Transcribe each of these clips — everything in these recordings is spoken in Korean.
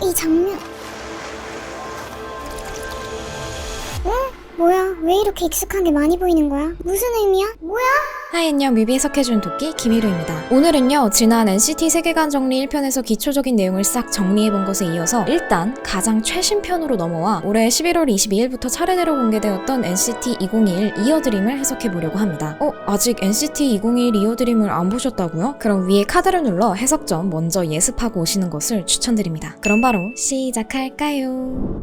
이 장면. 뭐야? 왜 이렇게 익숙한 게 많이 보이는 거야? 무슨 의미야? 뭐야? 하이 안녕, 뮤비 해석해준 도끼 김희루입니다. 오늘은요, 지난 NCT 세계관 정리 1편에서 기초적인 내용을 싹 정리해본 것에 이어서 일단 가장 최신 편으로 넘어와 올해 11월 22일부터 차례대로 공개되었던 NCT 2021 이어드림을 해석해보려고 합니다. 아직 NCT 2021 이어드림을 안 보셨다고요? 그럼 위에 카드를 눌러 해석점 먼저 예습하고 오시는 것을 추천드립니다. 그럼 바로 시작할까요?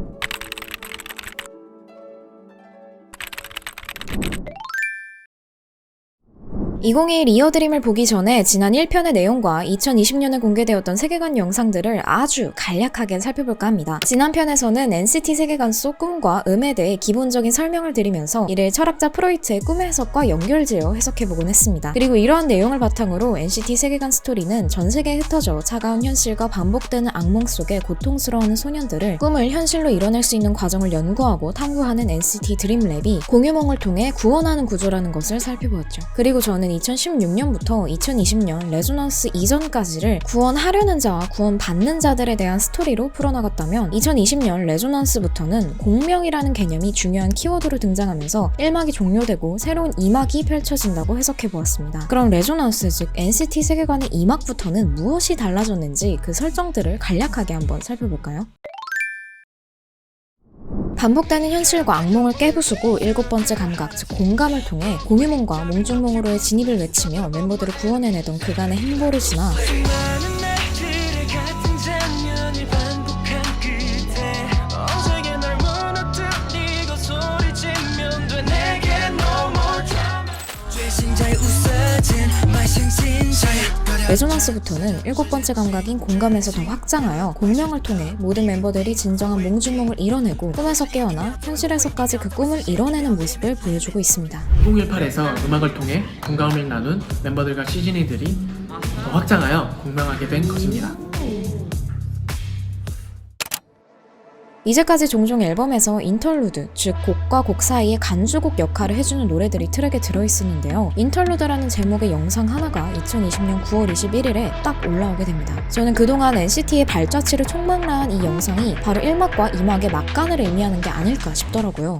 2021 이어드림을 보기 전에 지난 1편의 내용과 2020년에 공개되었던 세계관 영상들을 아주 간략하게 살펴볼까 합니다. 지난 편에서는 NCT 세계관 속 꿈과 음에 대해 기본적인 설명을 드리면서 이를 철학자 프로이트의 꿈의 해석과 연결지어 해석해보곤 했습니다. 그리고 이러한 내용을 바탕으로 NCT 세계관 스토리는 전 세계에 흩어져 차가운 현실과 반복되는 악몽 속에 고통스러워하는 소년들을 꿈을 현실로 이뤄낼 수 있는 과정을 연구하고 탐구하는 NCT 드림랩이 공유몽을 통해 구원하는 구조라는 것을 살펴보았죠. 그리고 저는 2016년부터 2020년 레조넌스 이전까지를 구원하려는 자와 구원받는 자들에 대한 스토리로 풀어나갔다면 2020년 레조넌스부터는 공명이라는 개념이 중요한 키워드로 등장하면서 1막이 종료되고 새로운 2막이 펼쳐진다고 해석해보았습니다. 그럼 레조넌스, 즉 NCT 세계관의 2막부터는 무엇이 달라졌는지 그 설정들을 간략하게 한번 살펴볼까요? 반복되는 현실과 악몽을 깨부수고 7번째 감각, 즉 공감을 통해 공유몽과 몽중몽으로의 진입을 외치며 멤버들을 구원해내던 그간의 행보를 지나 레조넌스부터는 7번째 감각인 공감에서 더 확장하여 공명을 통해 모든 멤버들이 진정한 몽중몽을 이뤄내고 꿈에서 깨어나 현실에서까지 그 꿈을 이뤄내는 모습을 보여주고 있습니다. 2018에서 음악을 통해 공감을 나눈 멤버들과 시즈니들이 더 확장하여 공명하게 된 것입니다. 이제까지 종종 앨범에서 인터루드, 즉 곡과 곡 사이에 간주곡 역할을 해주는 노래들이 트랙에 들어있었는데요. 인터루드라는 제목의 영상 하나가 2020년 9월 21일에 딱 올라오게 됩니다. 저는 그동안 NCT의 발자취를 총망라한 이 영상이 바로 1막과 2막의 막간을 의미하는 게 아닐까 싶더라고요.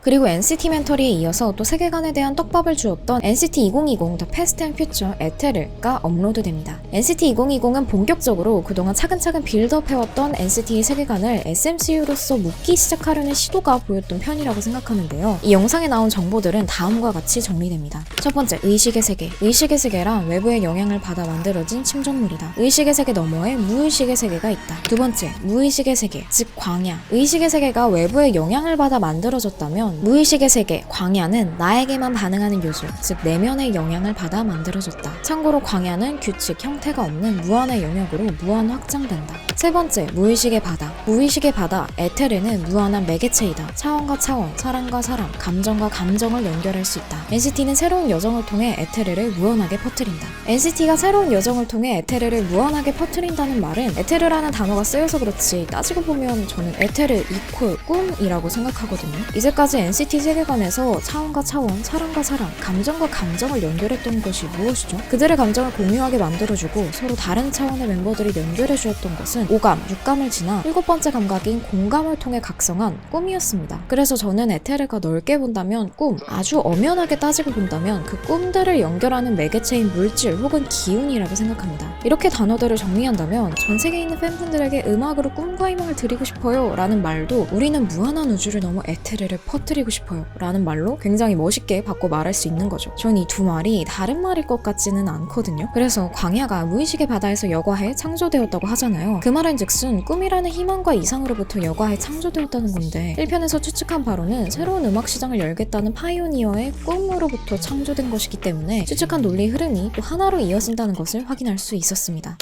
그리고 NCT 멘터리에 이어서 또 세계관에 대한 떡밥을 주었던 NCT 2020 The Past and Future 에테르가 업로드됩니다. NCT 2020은 본격적으로 그동안 차근차근 빌드업해왔던 NCT의 세계관을 SMCU로서 묶기 시작하려는 시도가 보였던 편이라고 생각하는데요. 이 영상에 나온 정보들은 다음과 같이 정리됩니다. 첫 번째, 의식의 세계. 의식의 세계란 외부의 영향을 받아 만들어진 침전물이다. 의식의 세계 너머에 무의식의 세계가 있다. 두 번째, 무의식의 세계, 즉 광야. 의식의 세계가 외부의 영향을 받아 만들어졌다면 무의식의 세계, 광야는 나에게만 반응하는 요소, 즉 내면의 영향을 받아 만들어졌다. 참고로 광야는 규칙, 형태가 없는 무한의 영역으로 무한 확장된다. 세 번째, 무의식의 바다. 무의식의 바다, 에테르는 무한한 매개체이다. 차원과 차원, 사람과 사람, 감정과 감정을 연결할 수 있다. NCT는 새로운 여정을 통해 에테르를 무한하게 퍼뜨린다. NCT가 새로운 여정을 통해 에테르를 무한하게 퍼뜨린다는 말은 에테르라는 단어가 쓰여서 그렇지 따지고 보면 저는 에테르 이퀄 꿈이라고 생각하거든요. 이제까지 NCT 세계관에서 차원과 차원, 사람과 사람, 감정과 감정을 연결했던 것이 무엇이죠? 그들의 감정을 공유하게 만들어주고 서로 다른 차원의 멤버들이 연결해주었던 것은 오감, 육감을 지나 7번째 감각인 공감을 통해 각성한 꿈이었습니다. 그래서 저는 에테르가 넓게 본다면 꿈, 아주 엄연하게 따지고 본다면 그 꿈들을 연결하는 매개체인 물질 혹은 기운이라고 생각합니다. 이렇게 단어들을 정리한다면 전 세계에 있는 팬분들에게 음악으로 꿈과 희망을 드리고 싶어요 라는 말도 우리는 무한한 우주를 넘어 에테르를 퍼뜨리고 싶어요 라는 말로 굉장히 멋있게 바꿔 말할 수 있는 거죠. 전 이 두 말이 다른 말일 것 같지는 않거든요. 그래서 광야가 무의식의 바다에서 여과해 창조되었다고 하잖아요. 그 말은 즉슨 꿈이라는 희망과 이상으로부터 여과해 창조되었다는 건데 1편에서 추측한 바로는 새로운 음악 시장을 열겠다는 파이오니어의 꿈으로부터 창조된 것이기 때문에 추측한 논리 흐름이 또 하나로 이어진다는 것을 확인할 수 있었습니다.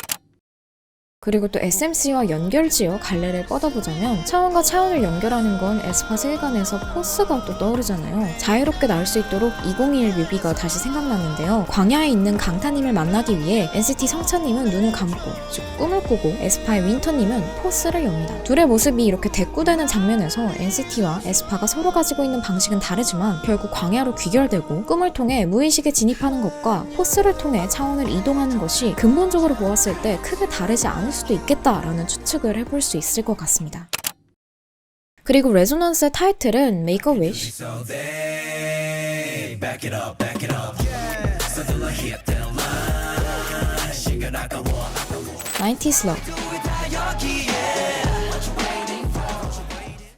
그리고 또 SMC와 연결지어 갈래를 뻗어보자면 차원과 차원을 연결하는 건 에스파 세계관에서 포스가 또 떠오르잖아요. 자유롭게 나올 수 있도록 2021 뮤비가 다시 생각났는데요. 광야에 있는 강타님을 만나기 위해 NCT 성찬님은 눈을 감고, 즉 꿈을 꾸고 에스파의 윈터님은 포스를 엽니다. 둘의 모습이 이렇게 대꾸되는 장면에서 NCT와 에스파가 서로 가지고 있는 방식은 다르지만 결국 광야로 귀결되고 꿈을 통해 무의식에 진입하는 것과 포스를 통해 차원을 이동하는 것이 근본적으로 보았을 때 크게 다르지 않을 수도 있겠다라는 추측을 해볼 수 있을 것 같습니다. 그리고 레조넌스의 타이틀은 Make a Wish. So they back it up, back it up. Something like hit the line. 시간아까워. 90s Love.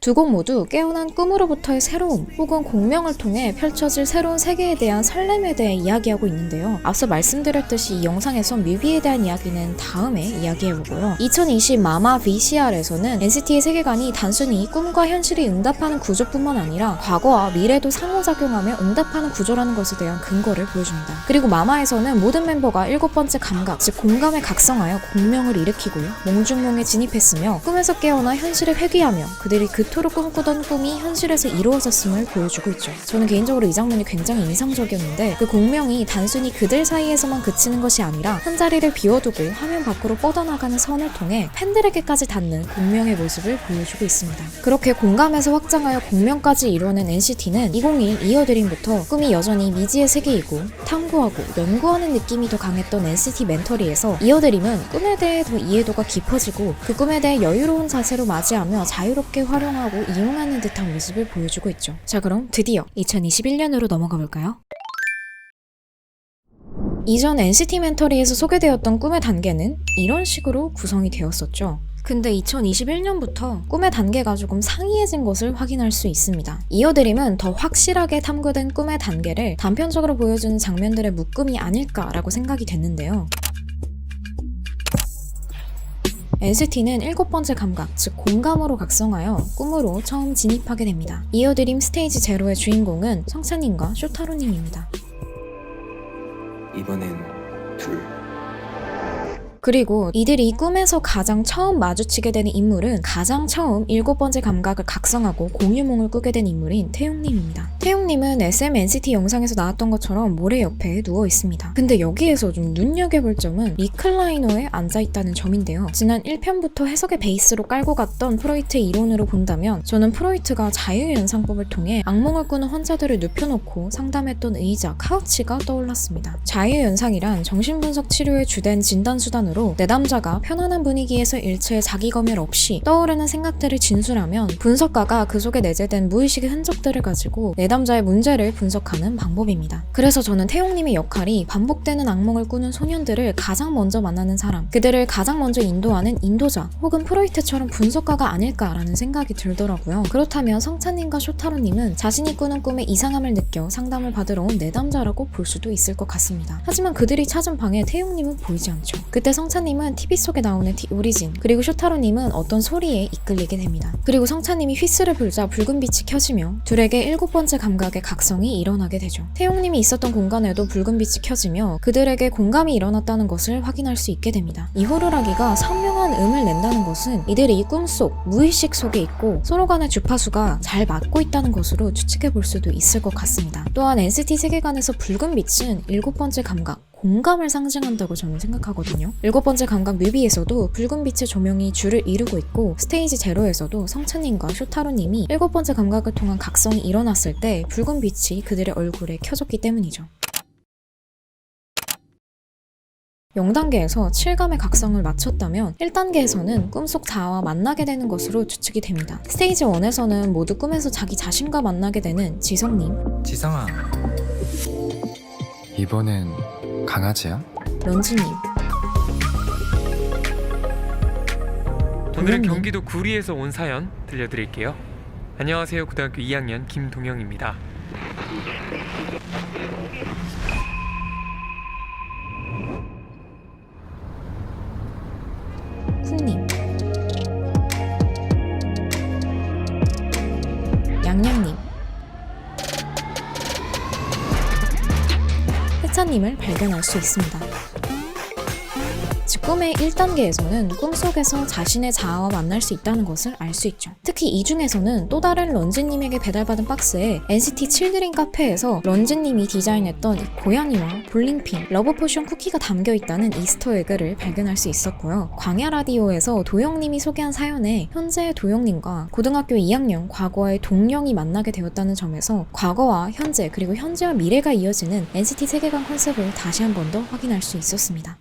두 곡 모두 깨어난 꿈으로부터의 새로움 혹은 공명을 통해 펼쳐질 새로운 세계에 대한 설렘에 대해 이야기하고 있는데요. 앞서 말씀드렸듯이 이 영상에서 뮤비에 대한 이야기는 다음에 이야기해보고요. 2020 마마 VCR에서는 NCT의 세계관이 단순히 꿈과 현실이 응답하는 구조뿐만 아니라 과거와 미래도 상호작용하며 응답하는 구조라는 것에 대한 근거를 보여줍니다. 그리고 마마에서는 모든 멤버가 7번째 감각, 즉 공감에 각성하여 공명을 일으키고요. 몽중몽에 진입했으며 꿈에서 깨어나 현실을 회귀하며 그들이 그토록 꿈꾸던 꿈이 현실에서 이루어졌음을 보여주고 있죠. 저는 개인적으로 이 장면이 굉장히 인상적이었는데 그 공명이 단순히 그들 사이에서만 그치는 것이 아니라 한자리를 비워두고 화면 밖으로 뻗어나가는 선을 통해 팬들에게까지 닿는 공명의 모습을 보여주고 있습니다. 그렇게 공감에서 확장하여 공명까지 이루어낸 NCT는 2021 이어드림부터 꿈이 여전히 미지의 세계이고 탐구하고 연구하는 느낌이 더 강했던 NCT 멘터리에서 이어드림은 꿈에 대해 더 이해도가 깊어지고 그 꿈에 대해 여유로운 자세로 맞이하며 자유롭게 활용하고 이용하는 듯한 모습을 보여주고 있죠. 자, 그럼 드디어 2021년으로 넘어가 볼까요? 이전 NCT 멘터리에서 소개되었던 꿈의 단계는 이런 식으로 구성이 되었었죠. 근데 2021년부터 꿈의 단계가 조금 상이해진 것을 확인할 수 있습니다. 이어드림은 더 확실하게 탐구된 꿈의 단계를 단편적으로 보여주는 장면들의 묶음이 아닐까라고 생각이 됐는데요. NCT는 7번째 감각, 즉 공감으로 각성하여 꿈으로 처음 진입하게 됩니다. 이어드림 스테이지 제로의 주인공은 성찬님과 쇼타로님입니다. 이번엔 둘. 그리고 이들이 꿈에서 가장 처음 마주치게 되는 인물은 가장 처음 7번째 감각을 각성하고 공유몽을 꾸게 된 인물인 태용님입니다. 태용님은 SM NCT 영상에서 나왔던 것처럼 모래 옆에 누워 있습니다. 근데 여기에서 좀 눈여겨볼 점은 리클라이너에 앉아있다는 점인데요. 지난 1편부터 해석의 베이스로 깔고 갔던 프로이트의 이론으로 본다면 저는 프로이트가 자유연상법을 통해 악몽을 꾸는 환자들을 눕혀놓고 상담했던 의자, 카우치가 떠올랐습니다. 자유연상이란 정신분석 치료의 주된 진단수단으로 내담자가 편안한 분위기에서 일체의 자기 검열 없이 떠오르는 생각들을 진술하면 분석가가 그 속에 내재된 무의식의 흔적들을 가지고 내담자의 문제를 분석하는 방법입니다. 그래서 저는 태용님의 역할이 반복되는 악몽을 꾸는 소년들을 가장 먼저 만나는 사람, 그들을 가장 먼저 인도하는 인도자 혹은 프로이트처럼 분석가가 아닐까라는 생각이 들더라고요. 그렇다면 성찬님과 쇼타로님은 자신이 꾸는 꿈에 이상함을 느껴 상담을 받으러 온 내담자라고 볼 수도 있을 것 같습니다. 하지만 그들이 찾은 방에 태용님은 보이지 않죠. 그때 성찬님은 TV 속에 나오는 오리진, 그리고 쇼타로님은 어떤 소리에 이끌리게 됩니다. 그리고 성찬님이 휘스를 불자 붉은 빛이 켜지며 둘에게 7번째 감각의 각성이 일어나게 되죠. 태용님이 있었던 공간에도 붉은 빛이 켜지며 그들에게 공감이 일어났다는 것을 확인할 수 있게 됩니다. 이 호루라기가 선명한 음을 낸다는 것은 이들이 꿈속, 무의식 속에 있고 서로 간의 주파수가 잘 맞고 있다는 것으로 추측해 볼 수도 있을 것 같습니다. 또한 NCT 세계관에서 붉은 빛은 7번째 감각, 공감을 상징한다고 저는 생각하거든요. 7번째 감각 뮤비에서도 붉은 빛의 조명이 줄을 이루고 있고 스테이지 제로에서도 성찬님과 쇼타로님이 7번째 감각을 통한 각성이 일어났을 때 붉은 빛이 그들의 얼굴에 켜졌기 때문이죠. 0단계에서 7감의 각성을 마쳤다면 1단계에서는 꿈속 자아와 만나게 되는 것으로 추측이 됩니다. 스테이지 1에서는 모두 꿈에서 자기 자신과 만나게 되는 지성님, 지성아, 이번엔 강아지야? 런쥔님, 오늘은 동영님. 경기도 구리에서 온 사연 들려드릴게요. 안녕하세요. 고등학교 2학년 김동영입니다. 쿵님, 양양님, 해찬님을 발견할 수 있습니다. 즉 꿈의 1단계에서는 꿈속에서 자신의 자아와 만날 수 있다는 것을 알 수 있죠. 특히 이 중에서는 또 다른 런쥔님에게 배달받은 박스에 NCT 칠드린 카페에서 런쥔님이 디자인했던 고양이와 볼링핀, 러브포션 쿠키가 담겨있다는 이스터에그를 발견할 수 있었고요. 광야 라디오에서 도영님이 소개한 사연에 현재의 도영님과 고등학교 2학년 과거의 동영이 만나게 되었다는 점에서 과거와 현재 그리고 현재와 미래가 이어지는 NCT 세계관 컨셉을 다시 한 번 더 확인할 수 있었습니다.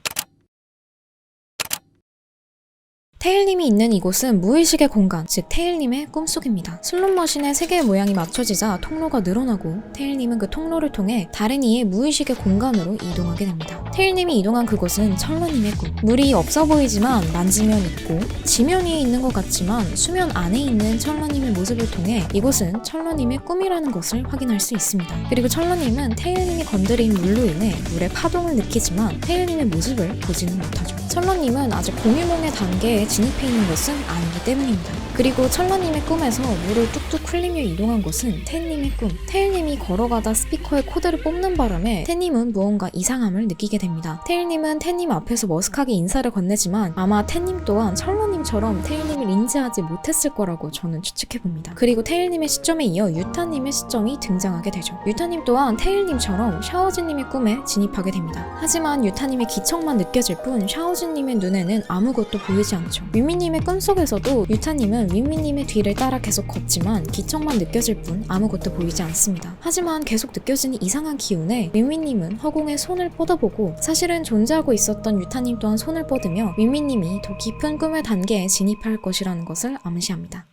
테일님이 있는 이곳은 무의식의 공간, 즉 테일님의 꿈속입니다. 슬롯머신의 세 개의 모양이 맞춰지자 통로가 늘어나고 테일님은 그 통로를 통해 다른 이의 무의식의 공간으로 이동하게 됩니다. 테일님이 이동한 그곳은 철러님의 꿈. 물이 없어 보이지만 만지면 있고 지면 위에 있는 것 같지만 수면 안에 있는 철러님의 모습을 통해 이곳은 철러님의 꿈이라는 것을 확인할 수 있습니다. 그리고 철러님은 테일님이 건드린 물로 인해 물의 파동을 느끼지만 테일님의 모습을 보지는 못하죠. 철러님은 아직 공유몽의 단계에 진입해 있는 것은 아니기 때문입니다. 그리고 철러님의 꿈에서 물을 뚝뚝 흘리며 이동한 곳은 테일님의 꿈. 테일님이 걸어가다 스피커에 코드를 뽑는 바람에 테님은 무언가 이상함을 느끼게 됩니다. 테일님은 테님 앞에서 머쓱하게 인사를 건네지만 아마 테님 또한 철러님처럼 테일님을 인지하지 못했을 거라고 저는 추측해봅니다. 그리고 테일님의 시점에 이어 유타님의 시점이 등장하게 되죠. 유타님 또한 테일님처럼 샤오진님의 꿈에 진입하게 됩니다. 하지만 유타님의 기척만 느껴질 뿐 샤오진님의 눈에는 아무것도 보이지 않죠. 윈미님의 꿈속에서도 유타님은 윈미님의 뒤를 따라 계속 걷지만 기척만 느껴질 뿐 아무것도 보이지 않습니다. 하지만 계속 느껴지는 이상한 기운에 윈미님은 허공에 손을 뻗어보고 사실은 존재하고 있었던 유타님 또한 손을 뻗으며 윈미님이 더 깊은 꿈의 단계에 진입할 것이라는 것을 암시합니다.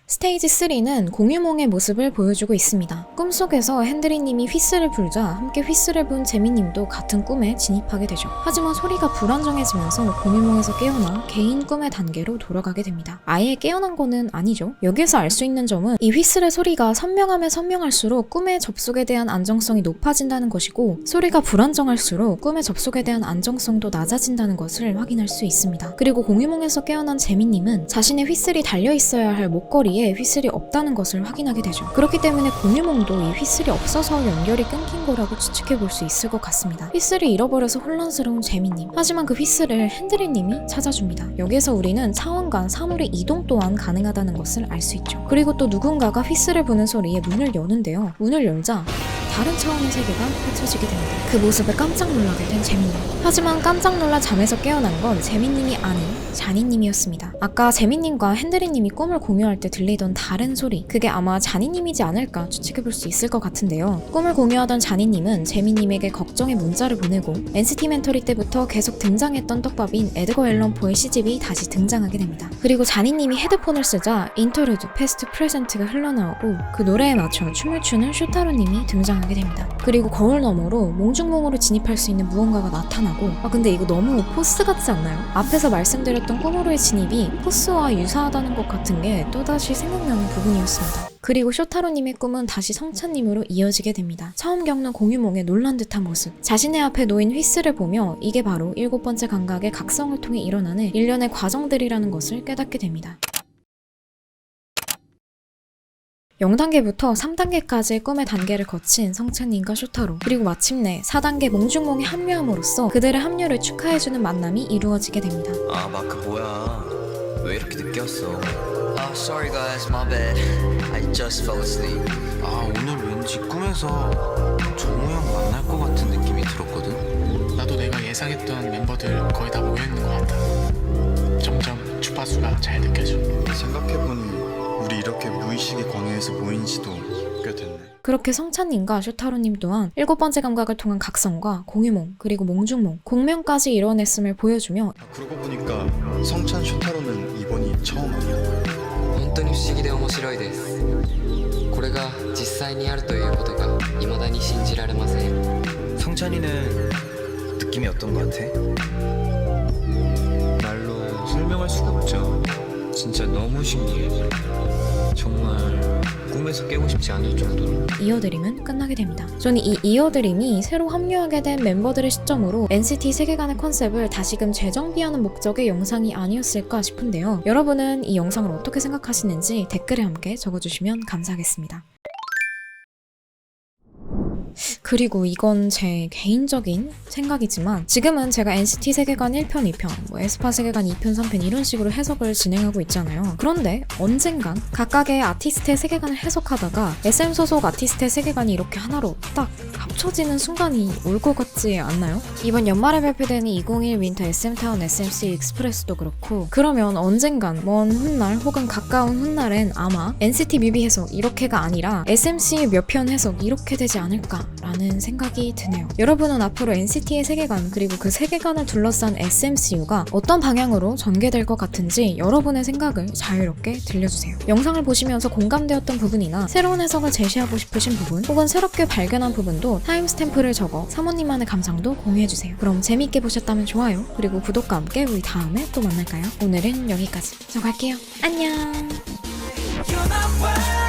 스테이지 3는 공유몽의 모습을 보여주고 있습니다. 꿈속에서 핸드리님이 휘스를 불자 함께 휘스를 분 재미님도 같은 꿈에 진입하게 되죠. 하지만 소리가 불안정해지면서 공유몽에서 깨어나 개인 꿈의 단계로 돌아가게 됩니다. 아예 깨어난 거는 아니죠. 여기에서 알 수 있는 점은 이 휘슬의 소리가 선명하면 선명할수록 꿈의 접속에 대한 안정성이 높아진다는 것이고 소리가 불안정할수록 꿈의 접속에 대한 안정성도 낮아진다는 것을 확인할 수 있습니다. 그리고 공유몽에서 깨어난 재미님은 자신의 휘슬이 달려있어야 할 목걸이에 휘슬이 없다는 것을 확인하게 되죠. 그렇기 때문에 공유몽도 이 휘슬이 없어서 연결이 끊긴 거라고 추측해볼 수 있을 것 같습니다. 휘슬을 잃어버려서 혼란스러운 재미님. 하지만 그 휘슬을 핸드리님이 찾아줍니다. 여기에서 우리는 차원 간 사물의 이동 또한 가능하다는 것을 알 수 있죠. 그리고 또 누군가가 휘슬을 부는 소리에 문을 여는데요. 문을 열자 다른 차원의 세계가 펼쳐지게 됩니다. 그 모습에 깜짝 놀라게 된 재민님. 하지만 깜짝 놀라 잠에서 깨어난 건 재민님이 아닌 자니님이었습니다. 아까 재민님과 핸드리님이 꿈을 공유할 때 들리던 다른 소리, 그게 아마 자니님이지 않을까 추측해볼 수 있을 것 같은데요. 꿈을 공유하던 자니님은 재민님에게 걱정의 문자를 보내고 NCT 멘토리 때부터 계속 등장했던 떡밥인 에드거 앨런 포의 시집이 다시 등장하게 됩니다. 그리고 자니님이 헤드폰을 쓰자 인터루드, 패스트, 프레젠트가 흘러나오고 그 노래에 맞춰 춤을 추는 슈타로님이 등장하게 됩니다. 그리고 거울 너머로 몽중몽으로 진입할 수 있는 무언가가 나타나고 근데 이거 너무 포스 같지 않나요? 앞에서 말씀드렸던 꿈으로의 진입이 포스와 유사하다는 것 같은 게 또다시 생각나는 부분이었습니다. 그리고 쇼타로님의 꿈은 다시 성찬님으로 이어지게 됩니다. 처음 겪는 공유몽의 놀란 듯한 모습, 자신의 앞에 놓인 휘스를 보며 이게 바로 7번째 감각의 각성을 통해 일어나는 일련의 과정들이라는 것을 깨닫게 됩니다. 0단계부터 3단계까지의 꿈의 단계를 거친 성찬님과 쇼타로, 그리고 마침내 4단계 몽중몽에 합류함으로써 그들의 합류를 축하해주는 만남이 이루어지게 됩니다. 아 마크 뭐야 왜 이렇게 늦게 왔어? Sorry guys, my bad. I just fell asleep. 오늘 왠지 꿈에서 정우 형 만날 것 같은 느낌이 들었거든? 나도 내가 예상했던 멤버들 거의 다 모여있는 것 같아. 점점 주파수가 잘 느껴져. 생각해보니 우리 이렇게 무의식의 광야에서 모인 지도 꽤 됐네. 그렇게 성찬님과 쇼타로님 또한 7번째 감각을 통한 각성과 공유몽, 그리고 몽중몽, 공명까지 이뤄냈음을 보여주며 그러고 보니까 성찬 슈타로는 이번이 처음 아니야? 本当に不思議で面白いです。これが実際にあるということが未だに信じられません。 성찬이는 느낌이 어떤 것 같아? 말로 설명할 수가 없죠. 진짜 너무 신기해. 정말 꿈에서 깨고 싶지 않을 정도로. 이어드림은 끝나게 됩니다. 저는 이 이어드림이 새로 합류하게 된 멤버들의 시점으로 NCT 세계관의 컨셉을 다시금 재정비하는 목적의 영상이 아니었을까 싶은데요. 여러분은 이 영상을 어떻게 생각하시는지 댓글에 함께 적어주시면 감사하겠습니다. 그리고 이건 제 개인적인 생각이지만 지금은 제가 NCT 세계관 1편, 2편, 에스파 세계관 2편, 3편 이런 식으로 해석을 진행하고 있잖아요. 그런데 언젠간 각각의 아티스트의 세계관을 해석하다가 SM 소속 아티스트의 세계관이 이렇게 하나로 딱 합쳐지는 순간이 올 것 같지 않나요? 이번 연말에 발표되는 2021 윈터 SM타운 SMC 익스프레스도 그렇고 그러면 언젠간 먼 훗날 혹은 가까운 훗날엔 아마 NCT 뮤비 해석 이렇게가 아니라 SMC 몇 편 해석 이렇게 되지 않을까라는 라는 생각이 드네요. 여러분은 앞으로 NCT의 세계관 그리고 그 세계관을 둘러싼 SMCU가 어떤 방향으로 전개될 것 같은지 여러분의 생각을 자유롭게 들려주세요. 영상을 보시면서 공감되었던 부분이나 새로운 해석을 제시하고 싶으신 부분 혹은 새롭게 발견한 부분도 타임스탬프를 적어 사모님만의 감상도 공유해주세요. 그럼 재미있게 보셨다면 좋아요 그리고 구독과 함께 우리 다음에 또 만날까요? 오늘은 여기까지. 저 갈게요. 안녕. You're my world.